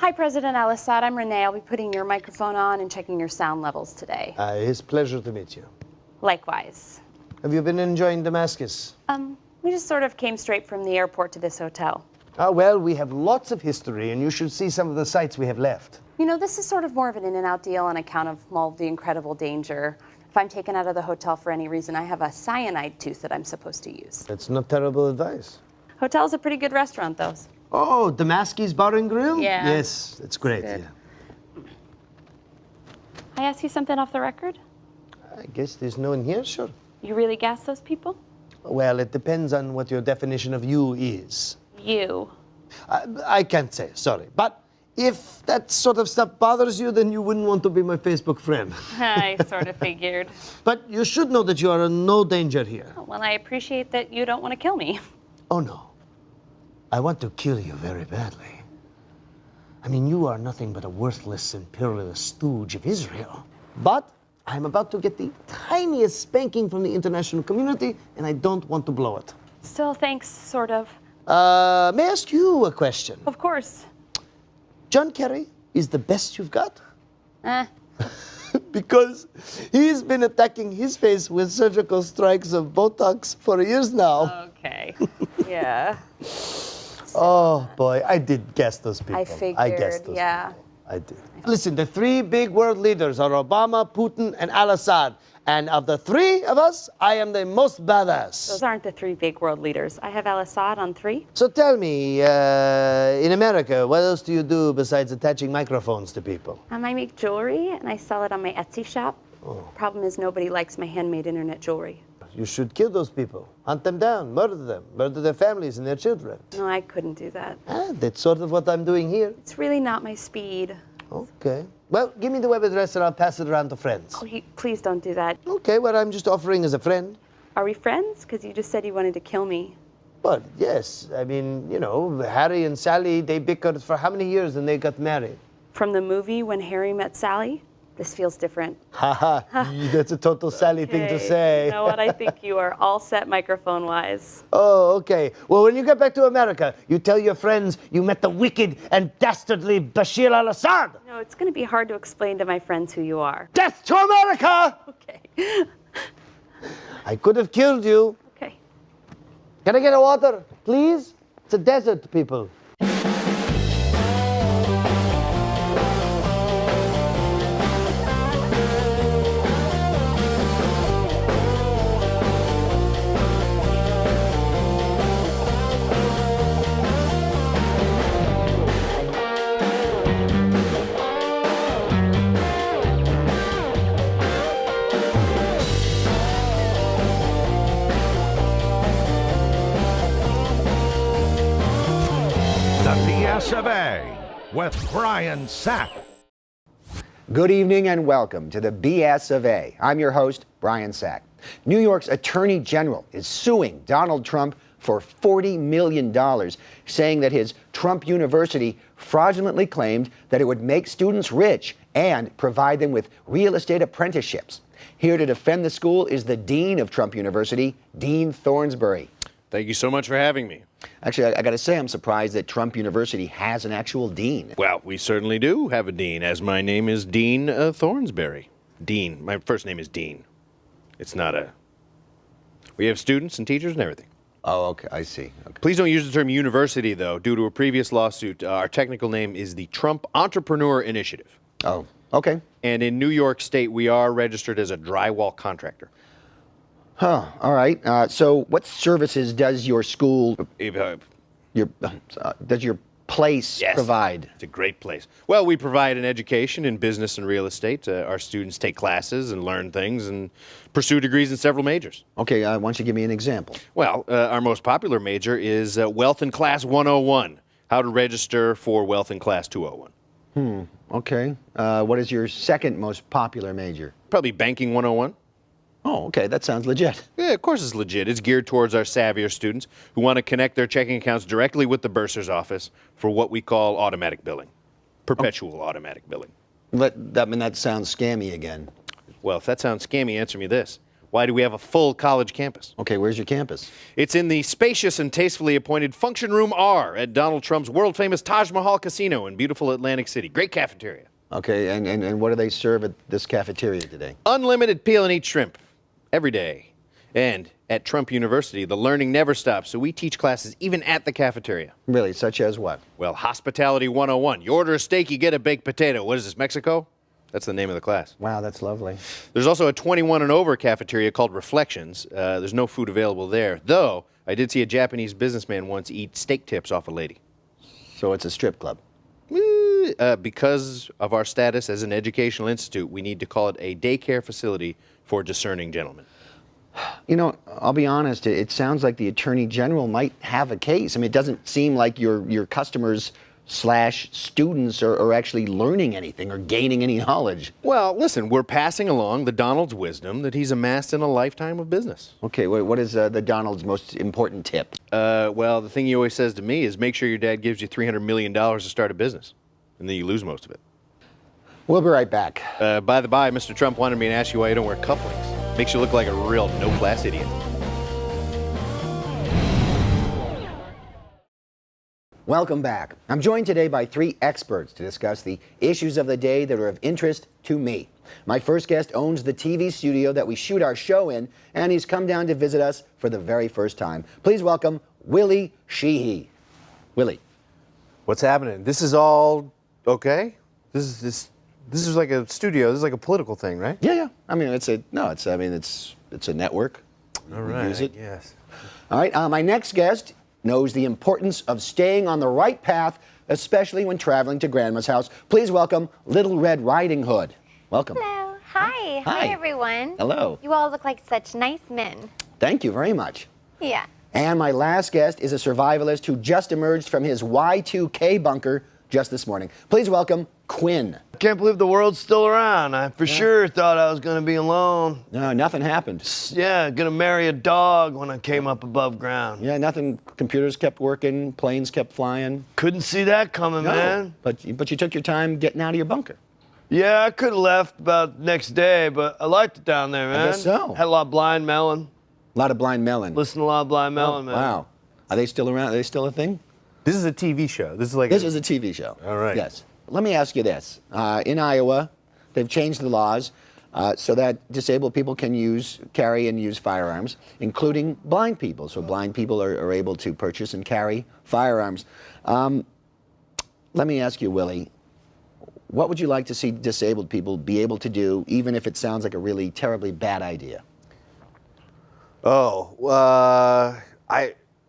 Hi, President Al-Assad. I'm Renee. I'll be putting your microphone on and checking your sound levels today. It's a pleasure to meet you. Likewise. Have you been enjoying Damascus? We just sort of came straight from the airport to this hotel. Well, we have lots of history, and you should see some of the sites we have left. You know, this is sort of more of an in-and-out deal on account of all the incredible danger. If I'm taken out of the hotel for any reason, I have a cyanide tooth that I'm supposed to use. That's not terrible advice. Hotel's a pretty good restaurant, though. Oh, Damascus Bar and Grill? Yeah. Yes, it's great. Good. Yeah. I ask you something off the record? I guess there's no one here, sure. You really gas those people? Well, it depends on what your definition of you is. You. I can't say, sorry. But if that sort of stuff bothers you, then you wouldn't want to be my Facebook friend. I sort of figured. But you should know that you are in no danger here. Oh, well, I appreciate that you don't want to kill me. Oh, no. I want to kill you very badly. I mean, you are nothing but a worthless, imperialist stooge of Israel. But I'm about to get the tiniest spanking from the international community, and I don't want to blow it. Still, thanks, sort of. May I ask you a question? Of course. John Kerry is the best you've got? Because he's been attacking his face with surgical strikes of Botox for years now. Okay. Yeah. Oh, boy, I did guess those people. I figured, I guessed those yeah. people. I did. Listen, the three big world leaders are Obama, Putin, and Al-Assad. And of the three of us, I am the most badass. Those aren't the three big world leaders. I have Al-Assad on 3. So tell me, in America, what else do you do besides attaching microphones to people? I make jewelry, and I sell it on my Etsy shop. Problem is, nobody likes my handmade internet jewelry. You should kill those people. Hunt them down, murder their families and their children. No, I couldn't do that. That's sort of what I'm doing here. It's really not my speed. Okay. Well, give me the web address and I'll pass it around to friends. Oh, please don't do that. Okay, well, I'm just offering as a friend. Are we friends? Because you just said you wanted to kill me. Well, yes. I mean, you know, Harry and Sally, they bickered for how many years and they got married? From the movie When Harry Met Sally? This feels different. Haha, that's a total Sally thing to say. You know what? I think you are all set microphone-wise. Oh, okay. Well, when you get back to America, you tell your friends you met the wicked and dastardly Bashir al-Assad. No, it's going to be hard to explain to my friends who you are. Death to America! Okay. I could have killed you. Okay. Can I get a water, please? It's a desert, people. of A with Brian Sack. Good evening and welcome to the BS of A. I'm your host, Brian Sack. New York's Attorney General is suing Donald Trump for $40 million, saying that his Trump University fraudulently claimed that it would make students rich and provide them with real estate apprenticeships. Here to defend the school is the Dean of Trump University, Dean Thornsberry. Thank you so much for having me. Actually, I got to say, I'm surprised that Trump University has an actual dean. Well, we certainly do have a dean, as my name is Dean Thornsberry. Dean. My first name is Dean. It's not a... We have students and teachers and everything. Oh, okay. I see. Okay. Please don't use the term university, though. Due to a previous lawsuit, our technical name is the Trump Entrepreneur Initiative. Oh, okay. And in New York State, we are registered as a drywall contractor. Huh. All right. So what services does your school, does your place provide? It's a great place. Well, we provide an education in business and real estate. Our students take classes and learn things and pursue degrees in several majors. Okay. Why don't you give me an example? Well, our most popular major is Wealth in Class 101, how to register for Wealth in Class 201. Okay. What is your second most popular major? Probably Banking 101. Oh, okay. That sounds legit. Yeah, of course it's legit. It's geared towards our savvier students who want to connect their checking accounts directly with the bursar's office for what we call automatic billing, perpetual automatic billing. That sounds scammy again. Well, if that sounds scammy, answer me this. Why do we have a full college campus? Okay, where's your campus? It's in the spacious and tastefully appointed Function Room R at Donald Trump's world-famous Taj Mahal Casino in beautiful Atlantic City. Great cafeteria. Okay, and what do they serve at this cafeteria today? Unlimited peel and eat shrimp every day. And at Trump University, the learning never stops, so we teach classes even at the cafeteria. Really, such as what? Well, Hospitality 101. You order a steak, you get a baked potato. What is this, Mexico? That's the name of the class. Wow, that's lovely. There's also a 21 and over cafeteria called Reflections. There's no food available there, though I did see a Japanese businessman once eat steak tips off a lady. So it's a strip club. Because of our status as an educational institute, we need to call it a daycare facility for discerning gentlemen. You know, I'll be honest, it sounds like the Attorney General might have a case. I mean, it doesn't seem like your customers / students are actually learning anything or gaining any knowledge. Well, listen, we're passing along the Donald's wisdom that he's amassed in a lifetime of business. Okay, what is the Donald's most important tip? Well, the thing he always says to me is make sure your dad gives you $300 million to start a business, and then you lose most of it. We'll be right back. By the by, Mr. Trump wanted me to ask you why you don't wear cufflinks. Makes you look like a real no-class idiot. Welcome back. I'm joined today by 3 experts to discuss the issues of the day that are of interest to me. My first guest owns the TV studio that we shoot our show in, and he's come down to visit us for the very first time. Please welcome Willie Sheehy. Willie. What's happening? This is all okay? This is like a studio. This is like a political thing, right? Yeah. I mean, it's a network. All right. Use it. Yes. All right. My next guest knows the importance of staying on the right path, especially when traveling to Grandma's house. Please welcome Little Red Riding Hood. Welcome. Hello. Hi. Hi. Everyone. Hello. You all look like such nice men. Thank you very much. Yeah. And my last guest is a survivalist who just emerged from his Y2K bunker just this morning. Please welcome Quinn. Can't believe the world's still around. I for sure thought I was going to be alone. No, nothing happened. Yeah, going to marry a dog when I came up above ground. Yeah, nothing. Computers kept working, planes kept flying. Couldn't see that coming, man. But you took your time getting out of your bunker. Yeah, I could have left about the next day, but I liked it down there, man. guess so. Had a lot of blind melon. A lot of blind melon. Listened to a lot of blind melon, man. Wow. Are they still around? Are they still a thing? This is a TV show. This is a TV show. All right. Yes. Let me ask you this. In Iowa, they've changed the laws so that disabled people can carry and use firearms, including blind people. So blind people are able to purchase and carry firearms. Let me ask you, Willie, what would you like to see disabled people be able to do, even if it sounds like a really terribly bad idea? I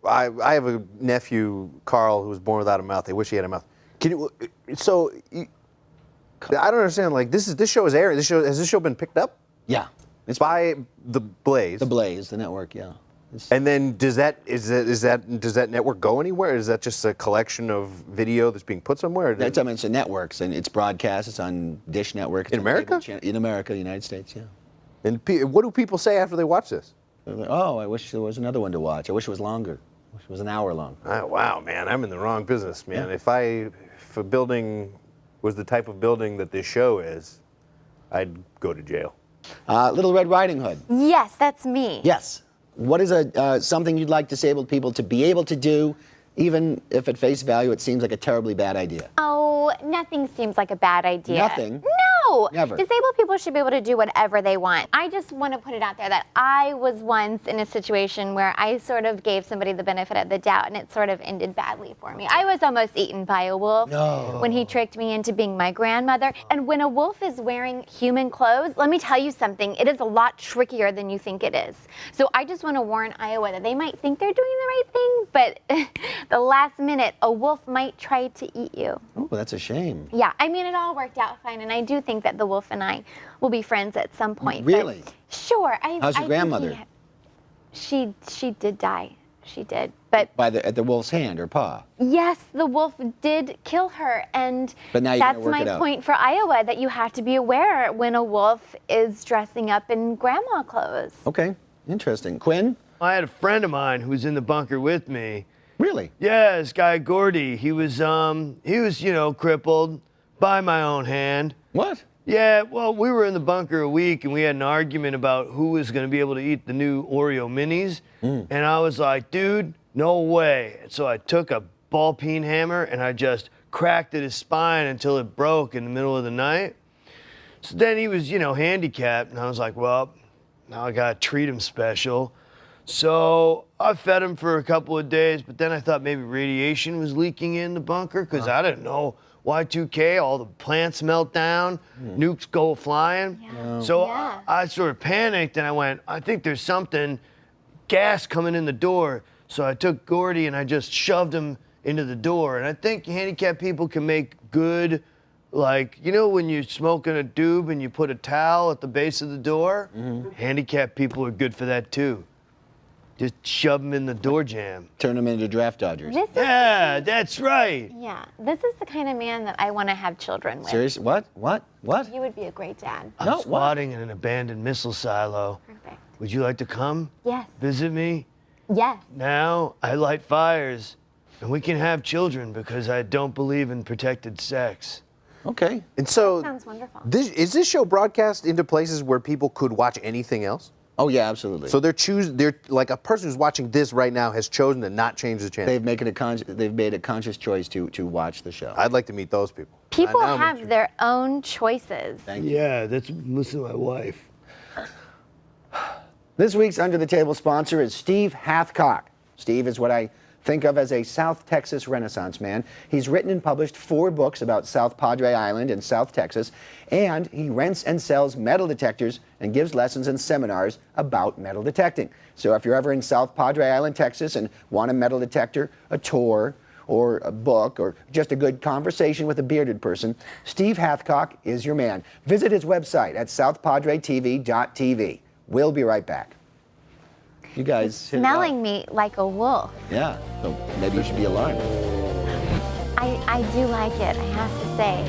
have a nephew, Carl, who was born without a mouth. They wish he had a mouth. I don't understand. Like this show is airing. Has this show been picked up? Yeah. It's By the Blaze. The Blaze, the network, yeah. And then does that network go anywhere? Is that just a collection of video that's being put somewhere? It's a network, and it's broadcast. It's on Dish Network. In America? In America, United States, yeah. And what do people say after they watch this? They're like, oh, I wish there was another one to watch. I wish it was longer. I wish it was an hour long. Wow, man, I'm in the wrong business, man. Yeah. If a building was the type of building that this show is, I'd go to jail. Little Red Riding Hood. Yes, that's me. Yes. What is something you'd like disabled people to be able to do, even if at face value it seems like a terribly bad idea? Oh, nothing seems like a bad idea. Nothing? No. Never. Disabled people should be able to do whatever they want. I just want to put it out there that I was once in a situation where I sort of gave somebody the benefit of the doubt, and it sort of ended badly for me. I was almost eaten by a wolf when he tricked me into being my grandmother. And when a wolf is wearing human clothes, let me tell you something, it is a lot trickier than you think it is. So I just want to warn Iowa that they might think they're doing the right thing, but the last minute, a wolf might try to eat you. Oh, that's a shame. Yeah, I mean, it all worked out fine, and I do think that the wolf and I will be friends at some point. Really? But sure. How's your grandmother? She did die. She did. But At the wolf's hand or paw? yes, the wolf did kill her, and But now you're gonna that's work it my out. point for Iowa, that you have to be aware when a wolf is dressing up in grandma clothes. Okay, interesting. Quinn? I had a friend of mine who was in the bunker with me. Really? Yeah, this guy Gordy. He was crippled by my own hand. What? Yeah, well, we were in the bunker a week and we had an argument about who was going to be able to eat the new Oreo minis. And I was like, dude, no way. And so I took a ball peen hammer and I just cracked at his spine until it broke in the middle of the night. So then he was, handicapped. And I was like, well, now I got to treat him special. So I fed him for a couple of days, but then I thought maybe radiation was leaking in the bunker because I didn't know. Y2K, all the plants melt down, nukes go flying. So I sort of panicked and I went, I think there's something, gas coming in the door. So I took Gordy and I just shoved him into the door. And I think handicapped people can make good, like, when you're smoking a doob and you put a towel at the base of the door? Handicapped people are good for that too. Just shove them in the door jamb. Turn them into draft dodgers. Yeah, that's right. Yeah, this is the kind of man that I want to have children with. Seriously? What? You would be a great dad. I'm squatting in an abandoned missile silo. Perfect. Would you like to come Yes. visit me? Yes. Now I light fires, and we can have children because I don't believe in protected sex. Okay. And so, Sounds wonderful. is this show broadcast into places where people could watch anything else? Oh yeah, absolutely. So they're like a person who's watching this right now has chosen to not change the channel. they've made a conscious choice to watch the show. I'd like to meet those people. People I know, have their own choices. Thank you. Yeah, listen to my wife. This week's Under the Table sponsor is Steve Hathcock. Steve is what I think of as a South Texas Renaissance man. He's written and published 4 books about South Padre Island in South Texas, and he rents and sells metal detectors and gives lessons and seminars about metal detecting. So if you're ever in South Padre Island, Texas, and want a metal detector, a tour, or a book, or just a good conversation with a bearded person, Steve Hathcock is your man. Visit his website at southpadretv.tv. We'll be right back. You guys hit it off. Smelling me like a wolf. Yeah, so maybe you should be alarmed. I do like it, I have to say.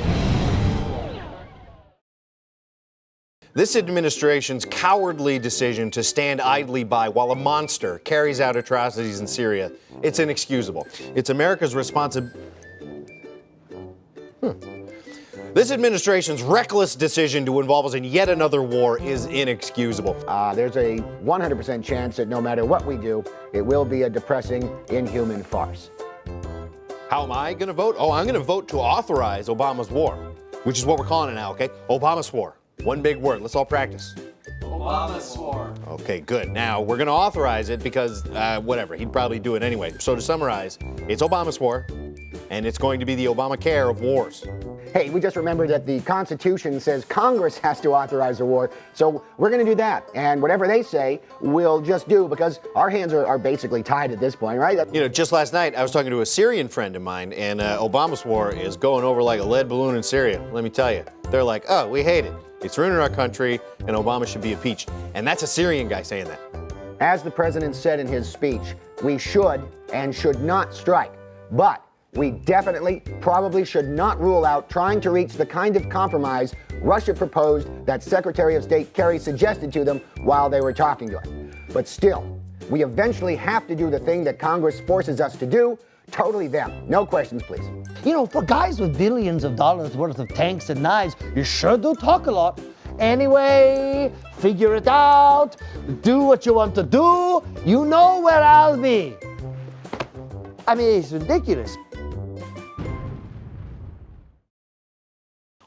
This administration's cowardly decision to stand idly by while a monster carries out atrocities in Syria, it's inexcusable. It's America's responsibility. This administration's reckless decision to involve us in yet another war is inexcusable. There's a 100% chance that no matter what we do, it will be a depressing, inhuman farce. How am I going to vote? Oh, I'm going to vote to authorize Obama's war, which is what we're calling it now, okay? Obama swore. One big word. Let's all practice. Obama swore. Okay, good. Now, we're going to authorize it because, whatever, he'd probably do it anyway. So to summarize, it's Obama swore, and it's going to be the Obamacare of wars. Hey, we just remembered that the Constitution says Congress has to authorize the war, so we're going to do that. And whatever they say, we'll just do because our hands are basically tied at this point, right? Just last night, I was talking to a Syrian friend of mine, and Obama's war is going over like a lead balloon in Syria. Let me tell you. They're like, oh, we hate it. It's ruining our country, and Obama should be impeached. And that's a Syrian guy saying that. As the president said in his speech, we should and should not strike. But we definitely, probably should not rule out trying to reach the kind of compromise Russia proposed that Secretary of State Kerry suggested to them while they were talking to him. But still, we eventually have to do the thing that Congress forces us to do. Totally them. No questions, please. For guys with billions of dollars worth of tanks and knives, you sure do talk a lot. Anyway, figure it out. Do what you want to do. You know where I'll be. I mean, it's ridiculous.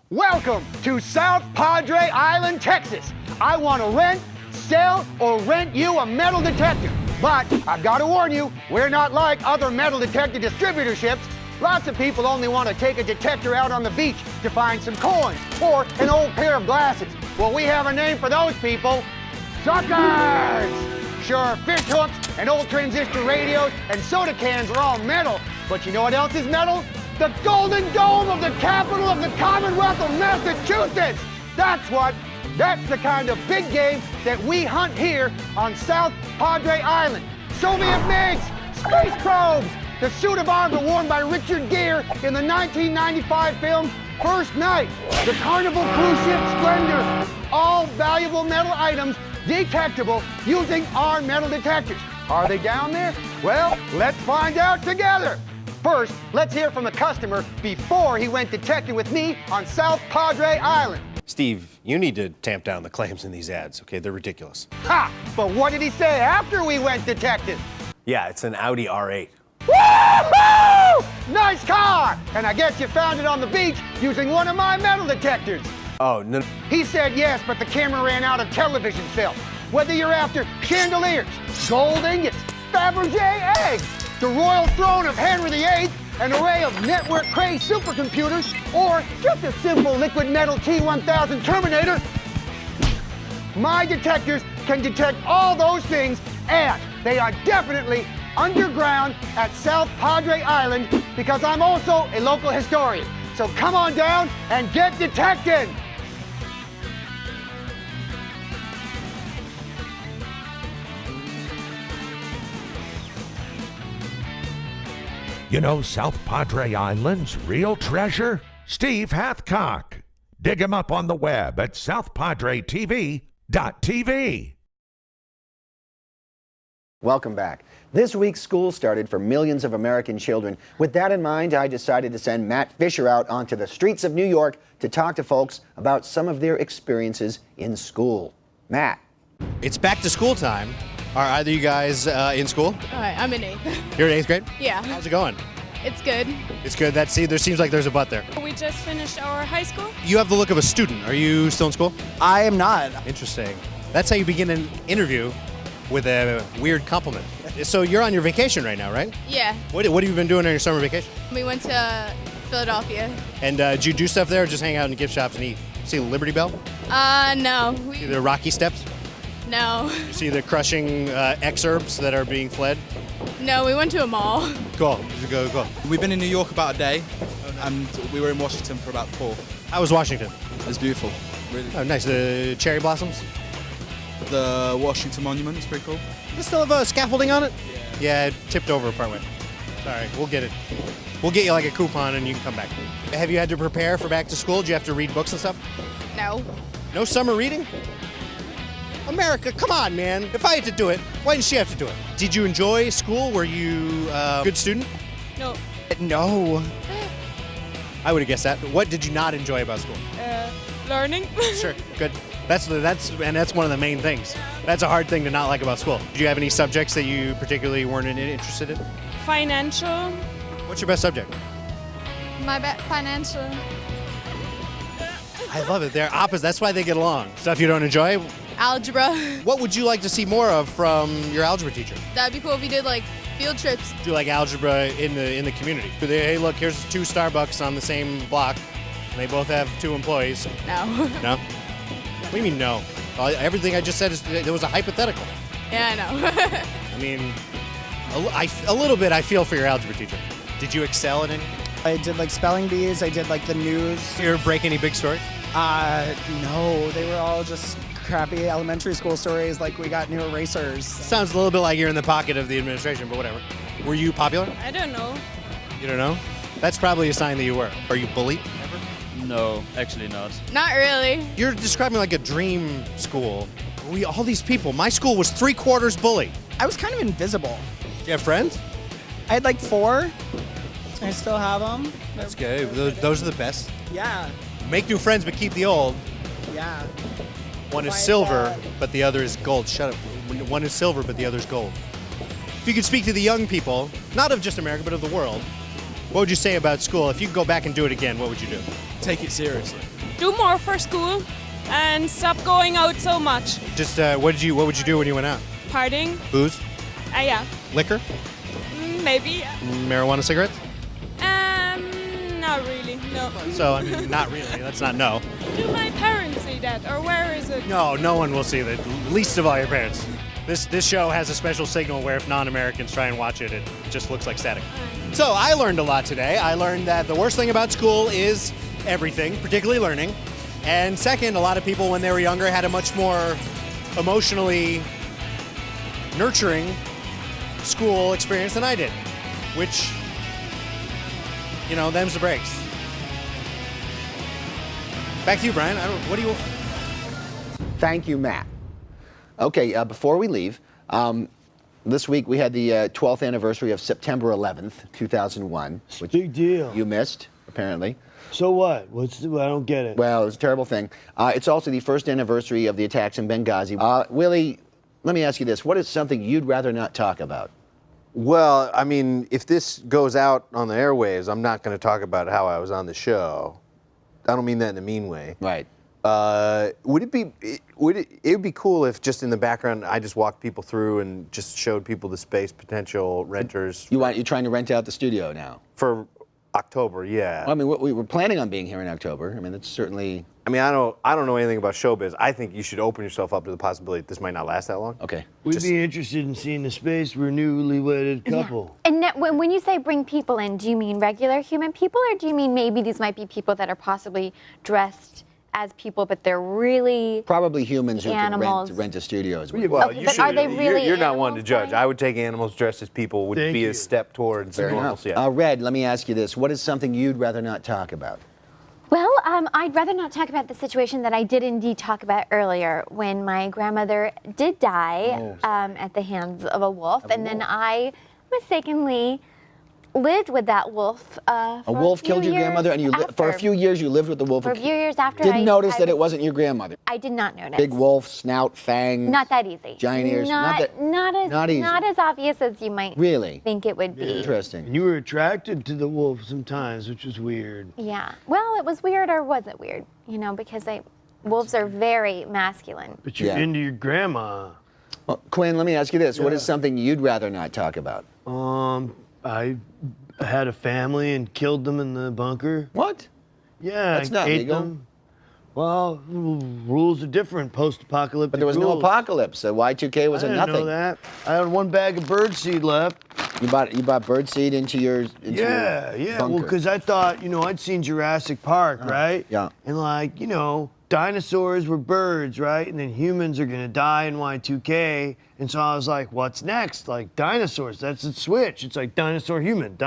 Welcome to South Padre Island, Texas. I want to rent, sell, or rent you a metal detector. But I've got to warn you, we're not like other metal detector distributorships. Lots of people only want to take a detector out on the beach to find some coins or an old pair of glasses. Well, we have a name for those people: suckers! Sure, fish hooks and old transistor radios and soda cans are all metal, but you know what else is metal? The Golden Dome of the capital of the Commonwealth of Massachusetts! That's what. That's the kind of big game that we hunt here on South Padre Island. Soviet MiGs, space probes, the suit of armor worn by Richard Gere in the 1995 film First Night, the Carnival cruise ship Splendor, all valuable metal items detectable using our metal detectors. Are they down there? Well, let's find out together. First, let's hear from a customer before he went detecting with me on South Padre Island. Steve, you need to tamp down the claims in these ads, okay? They're ridiculous. Ha! But what did he say after we went detective? Yeah, it's an Audi R8. Woo-hoo! Nice car! And I guess you found it on the beach using one of my metal detectors. Oh, no. He said yes, but the camera ran out of television film. Whether you're after chandeliers, gold ingots, Fabergé eggs, the royal throne of Henry VIII, an array of network crazed supercomputers, or just a simple liquid metal T-1000 Terminator, my detectors can detect all those things, and they are definitely underground at South Padre Island because I'm also a local historian. So come on down and get detected! You know South Padre Island's real treasure? Steve Hathcock. Dig him up on the web at southpadretv.tv. Welcome back. This week, school started for millions of American children. With that in mind, I decided to send Matt Fisher out onto the streets of New York to talk to folks about some of their experiences in school. Matt. It's back to school time. Are either you guys in school? I'm in 8th. You're in 8th grade? Yeah. How's it going? It's good. It's good. There seems like there's a but there. We just finished our high school. You have the look of a student. Are you still in school? I am not. Interesting. That's how you begin an interview, with a weird compliment. So you're on your vacation right now, right? Yeah. What have you been doing on your summer vacation? We went to Philadelphia. And did you do stuff there or just hang out in gift shops and eat? See the Liberty Bell? No. See the Rocky Steps? No. You see the crushing excerpts that are being fled? No, we went to a mall. Cool. Go. We've been in New York about a day, and we were in Washington for about 4. How was Washington? It was beautiful. Really. Oh, nice. The cherry blossoms? The Washington Monument is pretty cool. Does it still have scaffolding on it? Yeah, it tipped over partway. Sorry, we'll get it. We'll get you like a coupon and you can come back. Have you had to prepare for back to school? Do you have to read books and stuff? No. No summer reading? America, come on, man. If I had to do it, why didn't she have to do it? Did you enjoy school? Were you a good student? No. No. I would have guessed that. What did you not enjoy about school? Learning. Sure, good. That's one of the main things. That's a hard thing to not like about school. Did you have any subjects that you particularly weren't interested in? Financial. What's your best subject? Financial. I love it. They're opposite. That's why they get along. Stuff you don't enjoy? Algebra. What would you like to see more of from your algebra teacher? That'd be cool if we did like field trips. Do like algebra in the community? Hey, look, here's 2 Starbucks on the same block. And they both have 2 employees. No. No? What do you mean no? Everything I just said there was a hypothetical. Yeah, I know. I mean, a little bit I feel for your algebra teacher. Did you excel at any? I did like spelling bees, I did like the news. Did you ever break any big stories? No, they were all just crappy elementary school stories like we got new erasers. Sounds a little bit like you're in the pocket of the administration, but whatever. Were you popular? I don't know. You don't know? That's probably a sign that you were. Are you bullied ever? No, actually not. Not really. You're describing like a dream school. All these people. My school was 3/4 bully. I was kind of invisible. Do you have friends? I had like 4. I still have them. That's good. Those are the best. Yeah. Make new friends, but keep the old. Yeah. One is silver, but the other is gold. Shut up. One is silver, but the other is gold. If you could speak to the young people, not of just America, but of the world, what would you say about school? If you could go back and do it again, what would you do? Take it seriously. Do more for school and stop going out so much. Just what would you do when you went out? Partying. Booze? Yeah. Liquor? Maybe. Yeah. Marijuana, cigarettes? Not really. No. So I mean, not really. That's not no. Do my parents see that, or where is it? No one will see that. Least of all your parents. This show has a special signal where if non-Americans try and watch it, it just looks like static. So I learned a lot today. I learned that the worst thing about school is everything, particularly learning. And second, a lot of people when they were younger had a much more emotionally nurturing school experience than I did, which, you know, them's the breaks. Back to you, Brian. What do you... Thank you, Matt. Okay, before we leave, this week we had the 12th anniversary of September 11th, 2001. Which big deal. You missed. apparently. So what? I don't get it. Well, it's a terrible thing. It's also the first anniversary of the attacks in Benghazi. Willie, let me ask you this. What is something you'd rather not talk about? Well, I mean, if this goes out on the airwaves, I'm not going to talk about how I was on the show. I don't mean that in a mean way. Right. It would be cool if just in the background I just walked people through and just showed people the space, potential renters. You're trying to rent out the studio now? For October, yeah. Well, I mean, we were planning on being here in October. I mean, that's certainly... I mean, I don't know anything about showbiz. I think you should open yourself up to the possibility that this might not last that long. Okay. We'd be interested in seeing the space. We're a newly wedded couple. And when you say bring people in, do you mean regular human people, or do you mean maybe these might be people that are possibly dressed as people, but they're really probably humans who animals. can rent a studio as well. Well, Okay, but are they really You're not one to animals, judge. Brian? I would take animals dressed as people would Thank be you. a step towards Fair normals. enough. Yeah. Red, let me ask you this. What is something you'd rather not talk about? Well, I'd rather not talk about the situation that I did indeed talk about earlier when my grandmother did die at the hands of a wolf, and then I mistakenly lived with that wolf. A wolf killed your grandmother, and for a few years you lived with the wolf. For a few years after. Didn't notice that it wasn't your grandmother. I did not notice. Big wolf, snout, fangs. Not that easy. Giant ears. Not easy. as obvious as you might Really think it would be. Interesting. And you were attracted to the wolf sometimes, which was weird. Yeah. Well, it was weird, or was it weird? You know, because wolves are very masculine. But you're into your grandma. Well, Quinn, let me ask you this. What is something you'd rather not talk about? I had a family and killed them in the bunker. What? Yeah, That's not ate legal. them. Well, rules are different post-apocalyptic. But there was no rules. apocalypse. So Y2K was I a didn't nothing. know that. I had one bag of birdseed left. You bought birdseed into your Yeah. Well, bunker. because I thought, I'd seen Jurassic Park, right? Yeah. And dinosaurs were birds, right? And then humans are gonna die in Y2K. And so I was like, what's next? Like dinosaurs, that's a switch. It's like dinosaur, human,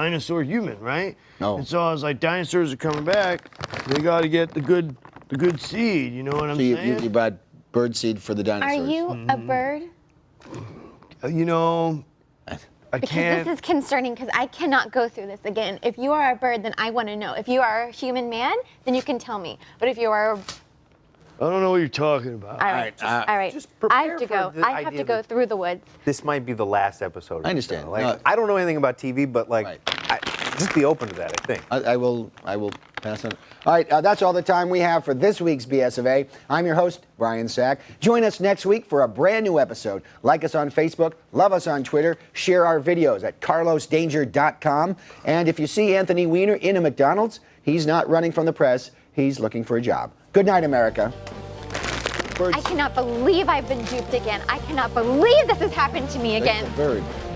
right? No. And so I was like, dinosaurs are coming back. They gotta get the good seed, you know what I'm So saying? you bought birdseed for the Are dinosaurs. you a bird? I Because can't. this is concerning, because I cannot go through this again. If you are a bird, then I want to know. If you are a human man, then you can tell me. But if you are, I don't know what you're talking about. all right, just I have to prepare go. for the I have idea to go that- through the woods. This might be the last episode. of I the understand. show. Like, No. I don't know anything about TV, but just be open to that. I think. I will pass on. All right, that's all the time we have for this week's BS of A. I'm your host, Brian Sack. Join us next week for a brand new episode. Like us on Facebook, love us on Twitter, share our videos at carlosdanger.com. And if you see Anthony Weiner in a McDonald's, he's not running from the press. He's looking for a job. Good night, America. I cannot believe I've been duped again. I cannot believe this has happened to me again. That's a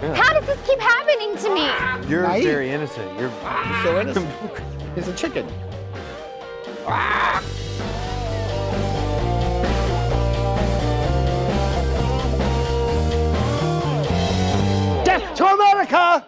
bird. How does this keep happening to me? You're Naive. very innocent. You're So innocent. He's a chicken. Death to America!